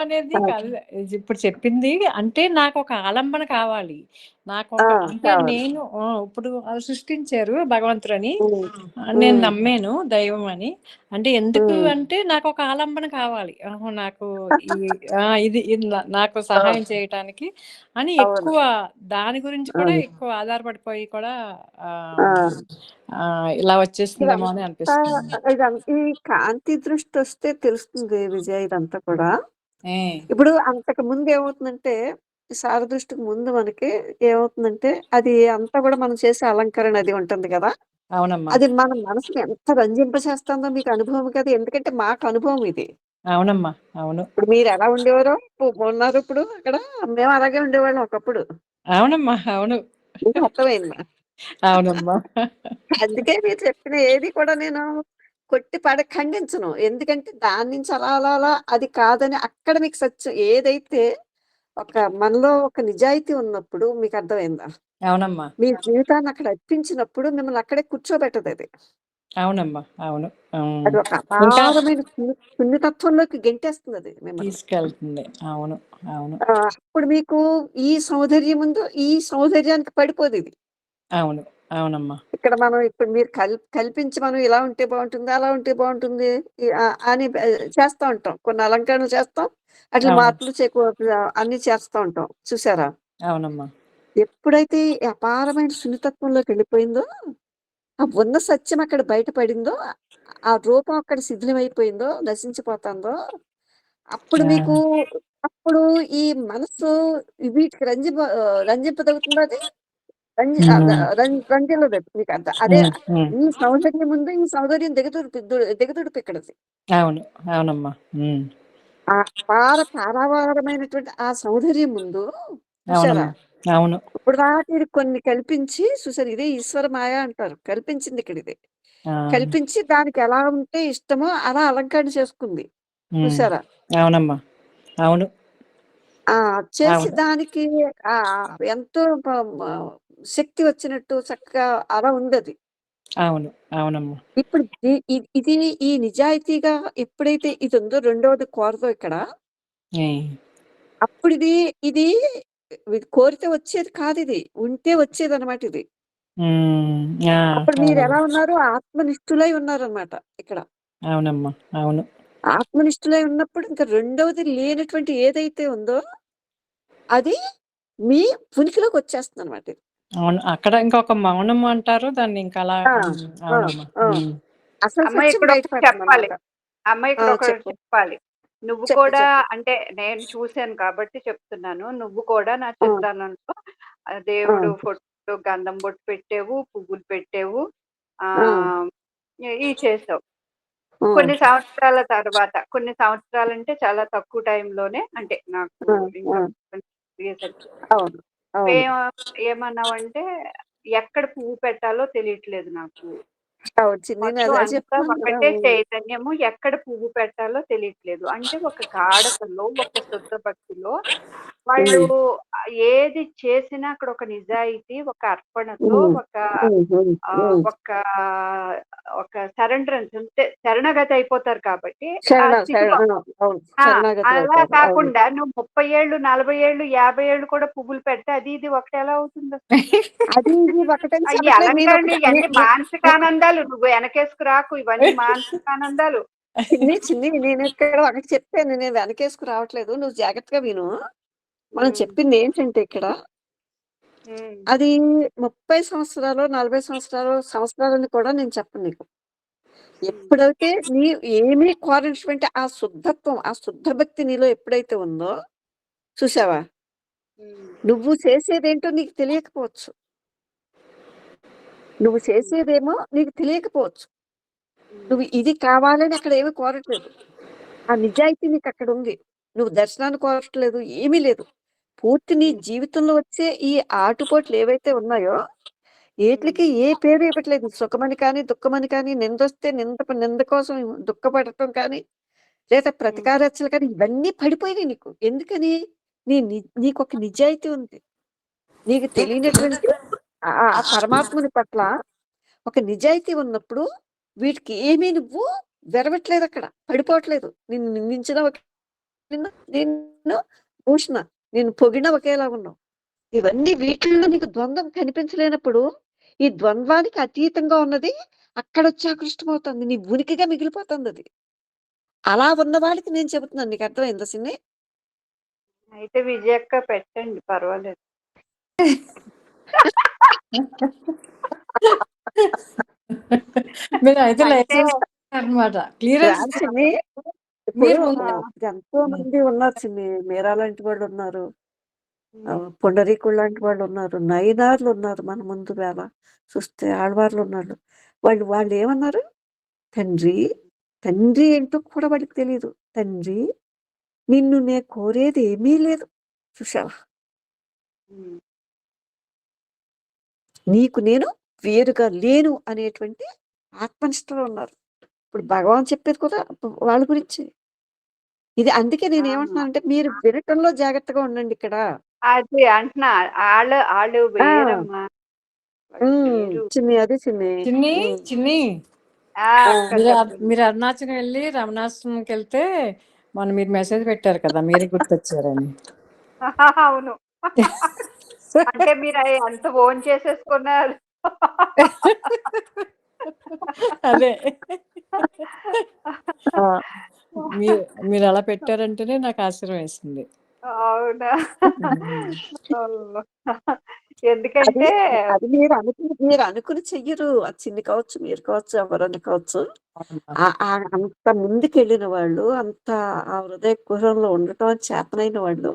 అనేది ఆ! కాదు. ఇప్పుడు చెప్పింది అంటే నాకొక ఆలంబన కావాలి. ఆ! అంటే కావాలి. నేను ఇప్పుడు సృష్టించారు భగవంతుడని. హ్మ్. నేను హ్మ్. నమ్మాను దైవం అని. అంటే ఎందుకు హ్మ్. అంటే నాకొక ఆలంబన కావాలి. నాకు ఈ ఇది నాకు అవును. సహాయం చేయటానికి అని అవును. ఎక్కువ దాని గురించి కూడా అవును. ఎక్కువ ఆధారపడిపోయి కూడా ఆ! ఆహ్, ఇలా వచ్చేసిందేమో అని ఇదంతా అనిపిస్తుంది. ఈ కాంతి దృష్టొస్తే తెలుస్తుంది విజయ ఇదంతా కూడా. హ్మ్. ఇప్పుడు అంతకు ముందు ఏమవుతుందంటే, శారదృష్టికి ముందు మనకి ఏమవుతుందంటే, అది అంతా కూడా మనం చేసే అలంకరణ అది ఉంటుంది గదా! అవునమ్మా. అది మన మనసుని ఎంత రంజింపచేస్తుందో మీకు అనుభవం కదా! ఎందుకంటే మాకు అనుభవం ఇది. అవునమ్మా. అవును. ఇప్పుడు మీరెలా ఉండేవారో ఉన్నారు ఇప్పుడు అక్కడ. మేము అలాగే ఉండేవాళ్ళం ఒకప్పుడు. అవునమ్మా. అవును. మీకు అర్థమైందా? అవునమ్మా. అందుకే మీరు చెప్పిన ఏది కూడా నేను కొట్టి ఖండించను. ఎందుకంటే దాని నుంచి అలా, అలా, అలా అది కాదని అక్కడ మీకు సత్యం ఏదైతే ఒక మనలో ఒక నిజాయితీ ఉన్నప్పుడు మీకర్థమైందా? అవునమ్మా. మీ జీవితాన్ని అక్కడ అర్పించినప్పుడు మిమ్మల్ని అక్కడే కూర్చోబెట్టదది. అవునమ్మా. అవును. అది ఒక ఇంకా అపారమైన సున్నితత్వంలోకి గెంటేస్తుందది మిమ్మల్ని. తీసుకెళ్తుంది. అవును. అవును. అప్పుడు మీకు ఈ సౌందర్యం ఉందో, ఈ సౌందర్యానికి పడిపోదిది. అవును. అవునమ్మా. ఇక్కడ మనం ఇప్పుడు మీరు కల్పించి మనం ఇలా ఉంటే బావుంటుంది, అలా ఉంటే బావుంటుంది అని చేస్తా ఉంటాం. కొన్ని అలంకరణలు చేస్తాం. అట్లా అవును. మార్పులు అన్నీ చేస్తా ఉంటాం. చూసారా? అవునమ్మా. ఎప్పుడైతే ఈ అపారమైన సున్నితత్వంలోకెళ్ళిపోయిందో, ఆ ఉన్న సత్యం అక్కడ బయట పడిందో, ఆ రూపం అక్కడ శిథిలమైపోయిందో, నశించిపోతాందో, అప్పుడు ఆ! మీకు అప్పుడు ఈ మనస్సు వీటికి రంజింపదవుతుందా అది? హ్మ్. రంజిల్లదది మీకంత. అదే హ్మ్. హ్మ్. ఈ సౌందర్యం ముందు ఈ సౌందర్యం దిగదుడిపిక్కడది. అవును. అవునమ్మా. హ్మ్. ఆ పారావారమైనటువంటి ఆ సౌందర్యం ముందు చూసారా? అవునమ్మా. అవును. ఇప్పుడు దాకా ఇది కొన్ని కల్పించి చూసారు. ఇదే ఈశ్వర మాయ అంటారు. కల్పించిందిక్కడిది. ఆ! కల్పించి దానికి ఎలా ఉంటే ఇష్టమో అలా అలంకరణ చేసుకుంది. హ్మ్. చూసారా? అవునమ్మా. అవును. ఆ! చేసి అవును. దానికి ఎంతో మ శక్తి వచ్చినట్టు చక్కగా అలా ఉందది. అవును. అవునమ్మా. ఇప్పుడు ఇది ఈ నిజాయితీగా ఎప్పుడైతే ఇదుందో రెండోది కోరదో ఇక్కడ, హ్మ్. అప్పుడిది ఇది ఇది కోరితే వచ్చేది కాదిది. ఉంటే వచ్చేదనమాట ఇది. హ్మ్. ఆ! అప్పుడు అవునమ్మా. మీరెలా ఉన్నారు? ఆత్మనిష్ఠులై ఉన్నారనమాట ఇక్కడ. అవునమ్మా. అవును. ఆత్మనిష్ఠులై ఉన్నప్పుడు ఇంక రెండోది లేనటువంటి ఏదైతే ఉందో, అది మీ ఉనికిలోకొచ్చేస్తుందనమాట ఇది. అవును. అక్కడ ఇంకొక మౌనం అంటారు. దాన్ని ఇంకా అలా ఆ! ఆ! అవునమ్మా. ఆ! హ్మ్. అసలు అమ్మ సత్యం ఇక్కడొకటి చెప్పాలి. బయటపడుతుందనమాట. అమ్మ ఆ! ఇక్కడొకటి చెప్పు. చెప్పాలి. నువ్వు చెప్పు. కూడా చెప్పు. అంటే నేను చూసాను కాబట్టి చెప్తున్నాను. నువ్వు కూడా నా ఆ! చిత్రాన్నంలో ఆ! దేవుడు ఫోటో గంధం బొట్టు పెట్టావు, పువ్వులు పెట్టావు. ఆ! ఆహ్, ఇయి చేసావు. ఆ! కొన్ని సంవత్సరాల తర్వాత కొన్ని సంవత్సరాలంటే చాలా తక్కువ టైంలోనే అంటే నాకు ఆ! ఇంకా ఆ! 20 ఇయర్స్ అవును. అవును. నువ్వేమ ఏమన్నావంటే ఎక్కడ పువ్వు పెట్టాలో తెలియట్లేదు నాకు. వచ్చింది. నేను మొత్తం అదే అంతా చెప్తున్నాను కదా! ఒకటే చైతన్యము. ఎక్కడ పువ్వు పెట్టాలో తెలియట్లేదు. అంటే ఒక గాఢతలో, ఒక శుద్ధ భక్తిలో వాళ్ళు హ్మ్. ఏది చేసినా అక్కడ ఒక నిజాయితీ, ఒక అర్పణతో, హ్మ్. ఒక హ్మ్. హ్మ్. ఆహ్, హ్మ్. ఒక ఒక సరెండరెన్స్ అంటే శరణాగతి అయిపోతారు కాబట్టి ఆ స్థితిలో అవును. అవును. ఆ! అలా శరణాగతులవుతారు. అవును. కాకుండా నువ్వు 30 ఏళ్ళు, 40 ఏళ్ళు, 50 ఏళ్ళు కూడా పువ్వులు పెడితే అది ఇది ఒకటి ఎలా అవుతుందసలు? అది ఇది ఒకటని ఈ చెప్పట్లేదు. అలంకరణలు నేనొకటి నే ఇయన్నీ నే మానసిక నే ఆనందాలు. నువ్వు వెనకేసుకు రాకు. ఇవన్నీ మానసిక ఆనందాలు. చిన్ని నేనిక్కడ ఒకటి చెప్పాను. నేను వెనకేసుకు రావట్లేదు. నువ్వు జాగ్రత్తగా విను. మనం హ్మ్. చెప్పిందేంటంటే ఇక్కడ, హ్మ్. అది 30 సంవత్సరాలో, 40 సంవత్సరాలని కూడా నేను చెప్పను నీకు. హ్మ్. ఎప్పుడైతే ఏమీ కోరనటువంటి ఆ శుద్ధత్వం, ఆ శుద్ధ భక్తి నీలో ఎప్పుడైతే ఉందో చూసావా? హ్మ్. నువ్వు చేసేదేంటో నీకు తెలియకపోవచ్చు. నువ్వు హ్మ్. చేసేదేమో నీకు తెలియకపోవచ్చు. హ్మ్. నువ్వు ఇది కావాలని అక్కడ ఏమి కోరట్లేదు. ఆ నిజాయితీ నీకక్కడుంది. నువ్వు దర్శనాన్ని కోరట్లేదు. ఏమీ లేదు. పూర్తి నీ హ్మ్. జీవితంలో వచ్చే ఈ ఆటుపోట్లేవైతే ఉన్నాయో, హ్మ్. ఈట్లికి ఏ పేరు ఇవ్వట్లేదు. సుఖమని కానీ, దుఃఖమని కానీ, నిందొస్తే నింద కోసం దుఃఖపడటం కానీ, లేదా హ్మ్. ప్రతీకారచనలు కానీ, ఇవన్నీ పడిపోయినాయి నీకు. ఎందుకని? నీకొక నిజాయితీ ఉంది. నీకు తెలియనటువంటి ఆ పరమాత్ముని పట్ల ఒక నిజాయితీ ఉన్నప్పుడు, వీటికి ఏమీ నువ్వు వెరవట్లేదక్కడ. పడిపోవట్లేదు. నిన్ను నిందించినా నిన్ను భూషణ, నేను పొగిడిన ఒకేలా ఉన్నావు. ఇవన్నీ వీటిల్లో నీకు ద్వంద్వం కనిపించలేనప్పుడు ఈ ద్వంద్వానికి అతీతంగా ఉన్నది అక్కడొచ్చి ఆకృష్టమవుతుంది. నీ ఉనికిగా మిగిలిపోతుంది అది. అలా ఉన్న వాళ్ళకి నేను చెబుతున్నాను. నీకు అర్థమైందా సిన్ని? అయితే విజయక్క పెట్టండి, పర్వాలేదు. మీరు అయితే అంటే లైసెన్స్ అనమాట. క్లియరెన్స్ రాదు చిన్ని. ఇప్పుడు మీరు ముందు ఎంతో మంది ఉన్నారు చిన్ని. మీరా లాంటి వాళ్ళు ఉన్నారు, పుండరీకుడు లాంటి వాళ్ళు ఉన్నారు, నయనార్లు ఉన్నారు మన ముందు వేళ చూస్తే, ఆడవార్లు ఉన్నారు. వాళ్ళు ఏమన్నారు? తండ్రి, తండ్రి ఏంటో కూడా వాడికి తెలియదు. తండ్రి, నిన్ను నే కోరేది ఏమీ లేదు, చూసావా? నీకు నేను వేరుగా లేను అనేటువంటి ఆత్మనిష్టలో ఉన్నారు. ఇప్పుడు భగవాన్ చెప్పేది కూడా వాళ్ళ గురించి. ఇది అందుకే నేను ఏమంటున్నానంటే మీరు వినటంలో జాగ్రత్తగా ఉండండి ఇక్కడ. అది అంటున్నా, వాళ్ళు వేరమ్మా, వాళ్ళ వేరు. చిన్ని, అది చిన్ని. చిన్ని చిన్ని అక్క మీరు చెప్పండి. మీరు అరుణాచలం వెళ్ళి రమణాశ్రమంకి వెళ్తే మొన్న మీరు మెసేజ్ పెట్టారు కదా, మీరే గుర్తొచ్చారని. అవును, అంటే మీరు అవి అంత ఓన్ చేసేసుకున్నారు. అదే మీరు అలా పెట్టారంటేనే నాకు ఆశ్చర్యం వేసింది. అవునా? ఎందుకంటే అది మీరు అనుకుని చెయ్యరు. అది చిన్ని కావచ్చు, మీరు కావచ్చు, ఎవరని కావచ్చు. అంత ముందుకు వెళ్ళిన వాళ్ళు, అంత ఆ హృదయ కుహరంలో ఉండటం చేతనైన వాళ్ళు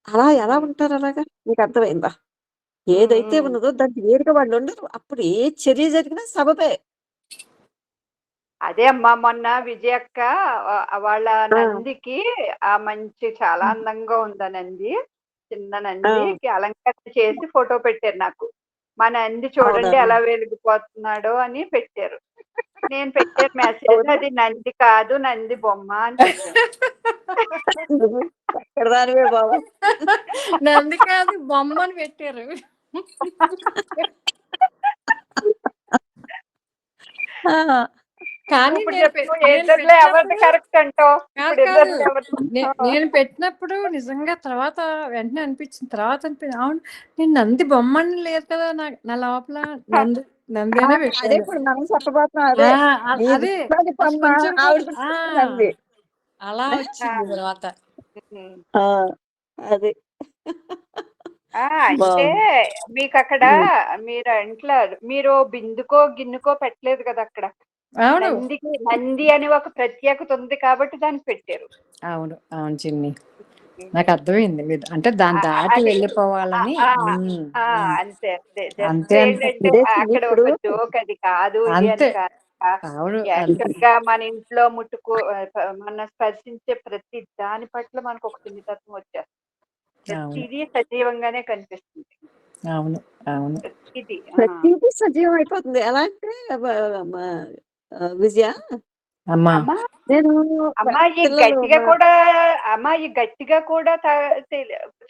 అలా ఎలా ఉంటారు? అలాగా మీకు అర్థమైందా? ఏదైతే ఉన్నదో దానికి వేరుగా వాళ్ళు ఉండరు. అప్పుడు ఏ చర్య జరిగినా సబబే. అదే అమ్మా, మొన్న విజయక్క వాళ్ళ నందికి ఆ మంచి చాలా అందంగా ఉందా నంది, చిన్న నందికి అలంకరణ చేసి ఫోటో పెట్టారు నాకు. మా నంది చూడండి ఎలా వెలిగిపోతున్నాడో అని పెట్టారు. నేను పెట్టాను మెసేజ్, అది నంది కాదు, నంది బొమ్మ అని పెట్టాను. ఎక్కడ దానివే బాబు, నంది కాదు బొమ్మని పెట్టారు. కానీ ఇప్పుడు చెప్పు, ఇద్దరులో ఎవరిది కరెక్ట్ అంటావు? ఇప్పుడు ఇద్దరులో ఎవరు? నేను పెట్టినప్పుడు నిజంగా తర్వాత వెంటనే అనిపించింది, అవును నేను నంది బొమ్మని లేదు కదా నా లోపల నంది అనే అదే పెట్టాను. ఇప్పుడు మనం చెప్పబోతున్నాం. అదే అదే కొంచెం ఆవిడ అలా వచ్చింది తర్వాత. అది అంటే మీకు అక్కడ మీరు ఇంట్లో మీరు బిందుకో గిన్నుకో పెట్టలేదు కదా అక్కడ. నందికి నంది అని ఒక ప్రత్యేకత ఉంది కాబట్టి దాన్ని పెట్టారు. అవును అవును చిన్ని, నాకు అర్థమైంది మీరు అంటే దాన్ని దాటి వెళ్ళిపోవాలని. అంతే అంతే అంతే ఏంటంటే అక్కడ ఒక జోక్, అది కాదు ఇది అని కాదు. యాక్చువల్గా మన ఇంట్లో మన స్పర్శించే ప్రతి దాని పట్ల మనకు ఒక సున్నితత్వం వచ్చేస్తుంది. ప్రతిదీ సజీవంగానే కనిపిస్తుంది. అవును అవును, ప్రతిదీ సజీవం అయిపోతుంది. ఎలా అంటే విజయ, అమ్మాయి గట్టిగా కూడా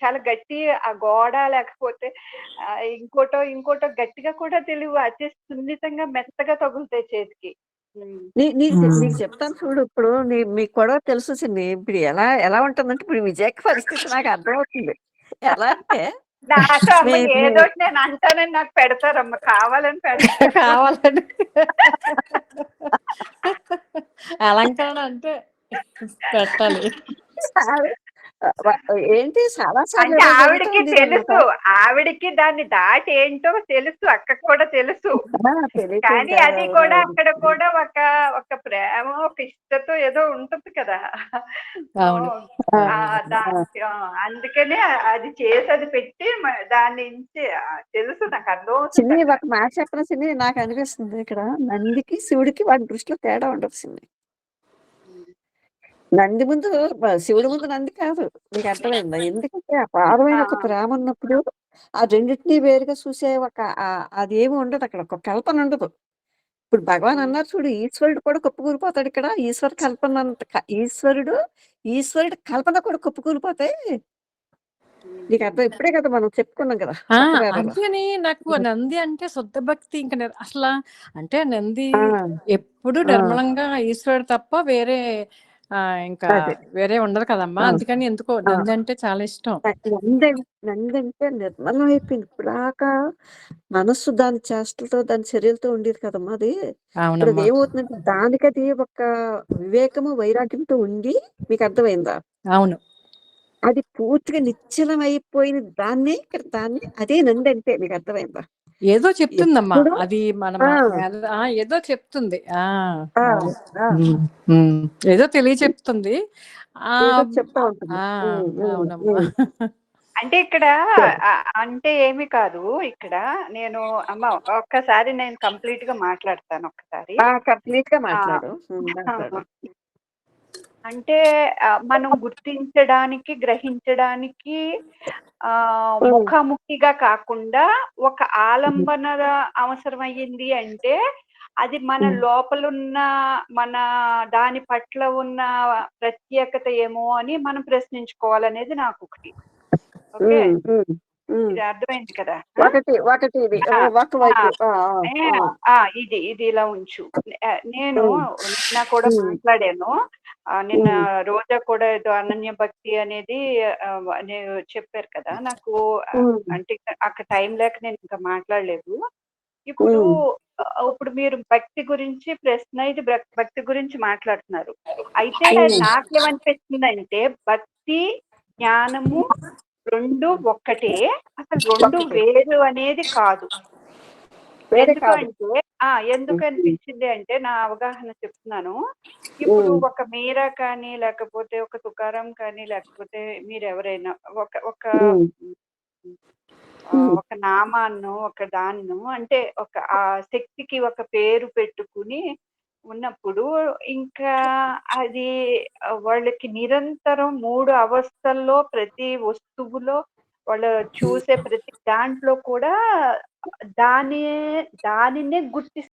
చాలా గట్టి ఆ గోడ, లేకపోతే ఇంకోటో గట్టిగా కూడా తెలియవు. అతి సున్నితంగా మెత్తగా తగులుతాయి చేతికి. నీకు చెప్తాను చూడు. ఇప్పుడు మీకు కూడా తెలుసు చిన్ని. ఇప్పుడు ఎలా ఉంటుందంటే, ఇప్పుడు విజయకి పరిస్థితి నాకు అర్థమవుతుంది. ఎలా అంటే నాకు అమ్మ ఏదో నేను అంటానని నాకు పెడతారమ్మ, కావాలని పెడతారు. కావాలని అలంకరణ అంటే పెట్టాలి. ఏంటి చాలా అంటే ఆవిడకి తెలుసు, ఆవిడకి దాన్ని దాటి ఏంటో తెలుసు, అక్కకు కూడా తెలుసు. కానీ అది కూడా అక్కడ కూడా ఒక ప్రేమ, ఒక ఇష్టతో ఏదో ఉంటుంది కదా. అందుకనే అది చేసి అది పెట్టి దాని నుంచి తెలుసు, నాకు అర్థం. ఒక మాట చెప్పిన చిన్ని, నాకు అనిపిస్తుంది ఇక్కడ నందికి శివుడికి వాడి దృష్టిలో తేడా ఉండదు చిన్ని. నంది ముందు శివుడి ముందు నంది కాదు. నీకు అర్థమైందా? ఎందుకంటే అపారమైన ఒక ప్రేమ ఉన్నప్పుడు ఆ రెండింటినీ వేరుగా చూసే అదేమి ఉండదు అక్కడ, ఒక కల్పన ఉండదు. ఇప్పుడు భగవాన్ అన్నారు చూడు, ఈశ్వరుడు కూడా కుప్పకూలిపోతాడు ఇక్కడ. ఈశ్వరుడు కల్పన కూడా కుప్పకూలిపోతాయి. నీకు అర్థం? ఇప్పుడే కదా మనం చెప్పుకున్నాం కదా. అందుకని నాకు నంది అంటే శుద్ధ భక్తి. ఇంకా అసలు అంటే నంది ఎప్పుడు నిర్మలంగా ఈశ్వరుడు తప్ప వేరే ఇంకా అదే. వేరే ఉండదు కదమ్మా! ఆ! అందుకని ఎందుకో ఆ! నందంటే చాలా ఇష్టం. నందంటే నిర్మలం అయిపోయింది. ఇప్పటిదాకా మనస్సు దాని చేష్టలతో, దాని చర్యలతో ఉండేది కదమ్మా అది. ఇప్పుడు అవునమ్మా. అదేమవుతుందంటే దానికది ఒక వివేకము, వైరాగ్యంతో ఉండి మీకర్థమైందా? అవును. అది పూర్తిగా నిశ్చలం అయిపోయిన దాన్ని అదే నందంటే మీకర్థమైందా? ఏదో చెప్తుందమ్మా. ఎప్పుడూ అది మన ఆ! ఏదో చెప్తుంది. ఆ! అవును. ఆ! హ్మ్. హ్మ్. ఏదో తెలియచెప్తుంది. ఏదో ఆహ్, చెప్తా ఉంటుంది. ఆ! హ్మ్. హ్మ్. అవునమ్మా. హ్మ్. అంటే ఇక్కడ సరే. అంటే ఏమి కాదు. ఇక్కడ నేను అమ్మ ఒక్కసారి నేను కంప్లీట్‌గా మాట్లాడతాను ఒక్కసారి. కంప్లీట్‌గా ఆ! మాట్లాడు. మాట్లాడు. అంటే మనం గుర్తించడానికి, గ్రహించడానికి హ్మ్. ముఖాముఖిగా కాకుండా ఒక ఆలంబన అవసరమయ్యింది అంటే, అది మన హ్మ్. లోపలున్న మన దాని పట్ల ఉన్న ప్రత్యేకత ఏమో అని మనం ప్రశ్నించుకోవాలనేది నాకొకటి. ఓకే. హ్మ్. హ్మ్. హ్మ్. ఇది అర్థమైంది కదా! ఆ! ఒకటి ఇది. ఆ! ఆ! ఒకవైపు. ఆ! ఆ! ఏ ఆ! ఇది ఇలా ఉంచు. నేను హ్మ్. నిన్న కూడా హ్మ్. మాట్లాడాను. నిన్న హ్మ్. రోజా కూడా ఏదో అనన్య భక్తి అనేది చెప్పారు కదా! నాకు హ్మ్. అంటే అక్కడ టైం లేక నేను ఇంకా మాట్లాడలేదు. ఇప్పుడు హ్మ్. ఇప్పుడు మీరు భక్తి గురించి ప్రశ్న ఇది భక్తి గురించి మాట్లాడుతున్నారు. అయితే హ్మ్. నాకేమనిపిస్తుందంటే భక్తి, జ్ఞానము 2 ఒక్కటే. అసలు 2 ఒకటి. వేరు అనేది కాదు. వేరే కాదు. ఎందుకంటే హ్మ్. ఎందుకు అనిపించింది అంటే నా అవగాహన చెప్తున్నాను. ఇప్పుడు హ్మ్. ఒక మీరా కానీ, లేకపోతే ఒక తుకారాం కానీ, లేకపోతే మీరెవరైనా ఒక ఒక హ్మ్. హ్మ్. ఒక నామాన్నో, ఒక దాన్నో అంటే ఒక ఆ శక్తికి ఒక పేరు పెట్టుకుని ఉన్నప్పుడు ఇంకా అది వాళ్ళకి నిరంతరం 3 అవస్థల్లో ప్రతి వస్తువులో వాళ్ళు చూసే ప్రతి దాంట్లో కూడా దాని దానినే గుర్తిస్తారు.